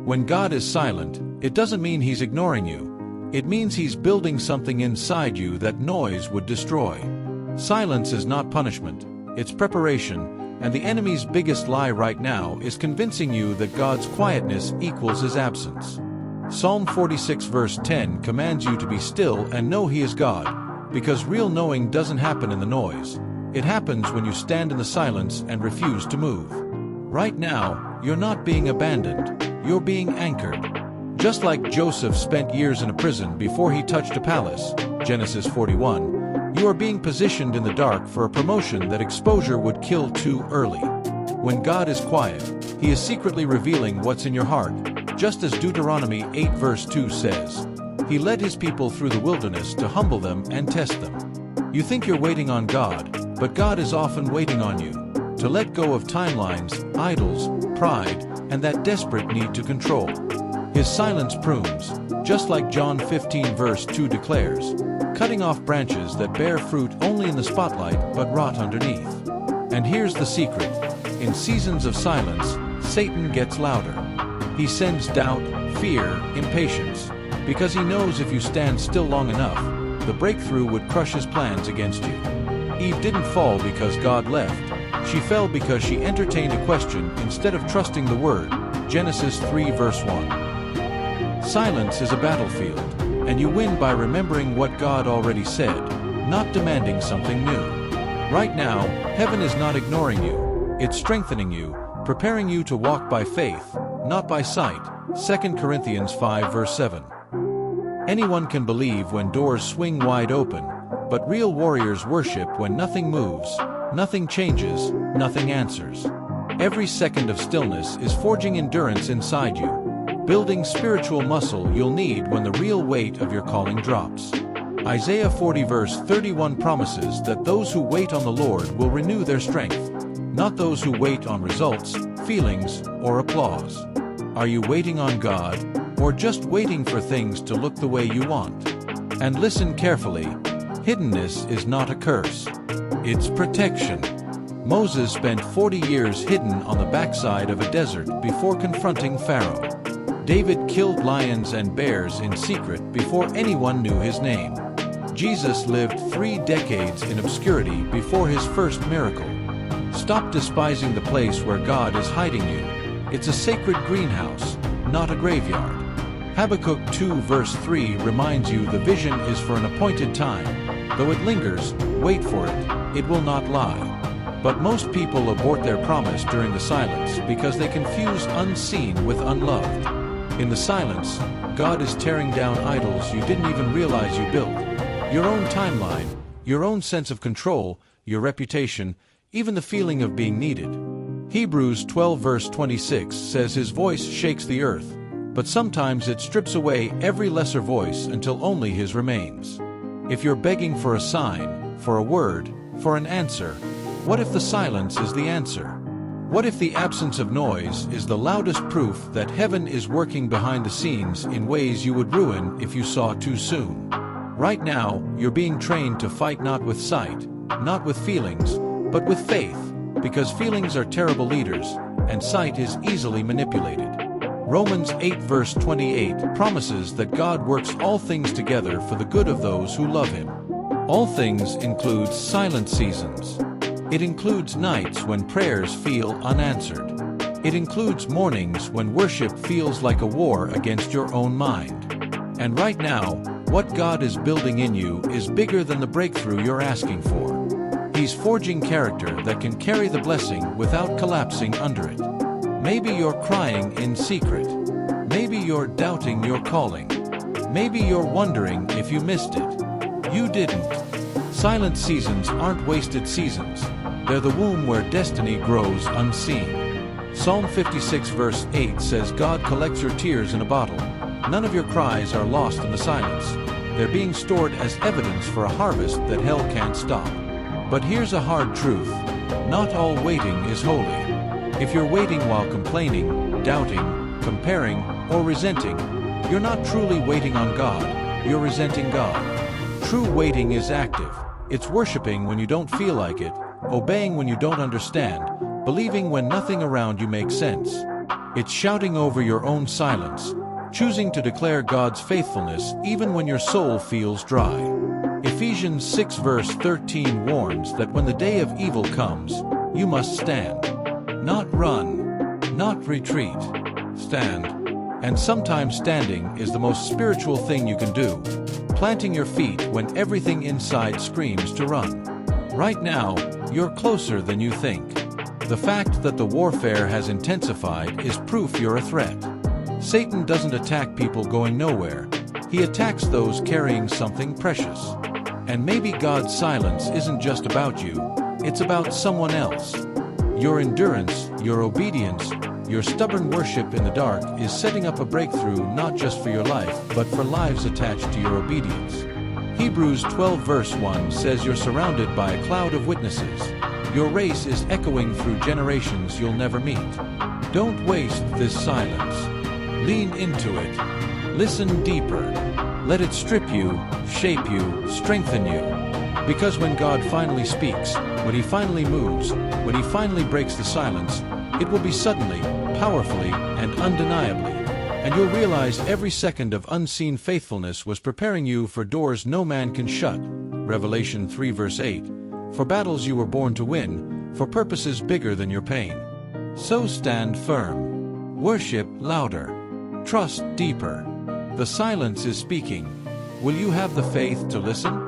When God is silent, it doesn't mean He's ignoring you. It means He's building something inside you that noise would destroy. Silence is not punishment, it's preparation, and the enemy's biggest lie right now is convincing you that God's quietness equals His absence. Psalm 46 verse 10 commands you to be still and know He is God, because real knowing doesn't happen in the noise. It happens when you stand in the silence and refuse to move. Right now, you're not being abandoned, you're being anchored. Just like Joseph spent years in a prison before he touched a palace, Genesis 41, you are being positioned in the dark for a promotion that exposure would kill too early. When God is quiet, He is secretly revealing what's in your heart, just as Deuteronomy 8 verse 2 says. He led His people through the wilderness to humble them and test them. You think you're waiting on God, but God is often waiting on you, to let go of timelines, idols, pride, and that desperate need to control. His silence prunes, just like John 15 verse 2 declares, cutting off branches that bear fruit only in the spotlight but rot underneath. And here's the secret. In seasons of silence, Satan gets louder. He sends doubt, fear, impatience, because he knows if you stand still long enough, the breakthrough would crush his plans against you. Eve didn't fall because God left. She fell because she entertained a question instead of trusting the Word, Genesis 3 verse 1. Silence is a battlefield, and you win by remembering what God already said, not demanding something new. Right now, heaven is not ignoring you, it's strengthening you, preparing you to walk by faith, not by sight, 2 Corinthians 5 verse 7. Anyone can believe when doors swing wide open, but real warriors worship when nothing moves, nothing changes, nothing answers. Every second of stillness is forging endurance inside you, building spiritual muscle you'll need when the real weight of your calling drops. Isaiah 40 verse 31 promises that those who wait on the Lord will renew their strength, not those who wait on results, feelings, or applause. Are you waiting on God, or just waiting for things to look the way you want? And listen carefully, hiddenness is not a curse. It's protection. Moses spent 40 years hidden on the backside of a desert before confronting Pharaoh. David killed lions and bears in secret before anyone knew his name. Jesus lived 3 decades in obscurity before his first miracle. Stop despising the place where God is hiding you. It's a sacred greenhouse, not a graveyard. Habakkuk 2 verse 3 reminds you the vision is for an appointed time. Though it lingers, wait for it, it will not lie. But most people abort their promise during the silence because they confuse unseen with unloved. In the silence, God is tearing down idols you didn't even realize you built. Your own timeline, your own sense of control, your reputation, even the feeling of being needed. Hebrews 12 verse 26 says His voice shakes the earth, but sometimes it strips away every lesser voice until only His remains. If you're begging for a sign, for a word, for an answer, what if the silence is the answer? What if the absence of noise is the loudest proof that heaven is working behind the scenes in ways you would ruin if you saw too soon? Right now, you're being trained to fight not with sight, not with feelings, but with faith, because feelings are terrible leaders, and sight is easily manipulated. Romans 8 verse 28 promises that God works all things together for the good of those who love Him. All things includes silent seasons. It includes nights when prayers feel unanswered. It includes mornings when worship feels like a war against your own mind. And right now, what God is building in you is bigger than the breakthrough you're asking for. He's forging character that can carry the blessing without collapsing under it. Maybe you're crying in secret. Maybe you're doubting your calling. Maybe you're wondering if you missed it. You didn't. Silent seasons aren't wasted seasons. They're the womb where destiny grows unseen. Psalm 56 verse 8 says God collects your tears in a bottle. None of your cries are lost in the silence. They're being stored as evidence for a harvest that hell can't stop. But here's a hard truth. Not all waiting is holy. If you're waiting while complaining, doubting, comparing, or resenting, you're not truly waiting on God, you're resenting God. True waiting is active. It's worshiping when you don't feel like it, obeying when you don't understand, believing when nothing around you makes sense. It's shouting over your own silence, choosing to declare God's faithfulness even when your soul feels dry. Ephesians 6 verse 13 warns that when the day of evil comes, you must stand. Not run, not retreat. Stand. And sometimes standing is the most spiritual thing you can do, planting your feet when everything inside screams to run. Right now, you're closer than you think. The fact that the warfare has intensified is proof you're a threat. Satan doesn't attack people going nowhere. He attacks those carrying something precious. And maybe God's silence isn't just about you, it's about someone else. Your endurance, your obedience, your stubborn worship in the dark is setting up a breakthrough not just for your life, but for lives attached to your obedience. Hebrews 12 verse 1 says you're surrounded by a cloud of witnesses. Your race is echoing through generations you'll never meet. Don't waste this silence. Lean into it. Listen deeper. Let it strip you, shape you, strengthen you. Because when God finally speaks, when He finally moves, when He finally breaks the silence, it will be suddenly, powerfully, and undeniably. And you'll realize every second of unseen faithfulness was preparing you for doors no man can shut. Revelation 3 verse 8. For battles you were born to win, for purposes bigger than your pain. So stand firm. Worship louder. Trust deeper. The silence is speaking. Will you have the faith to listen?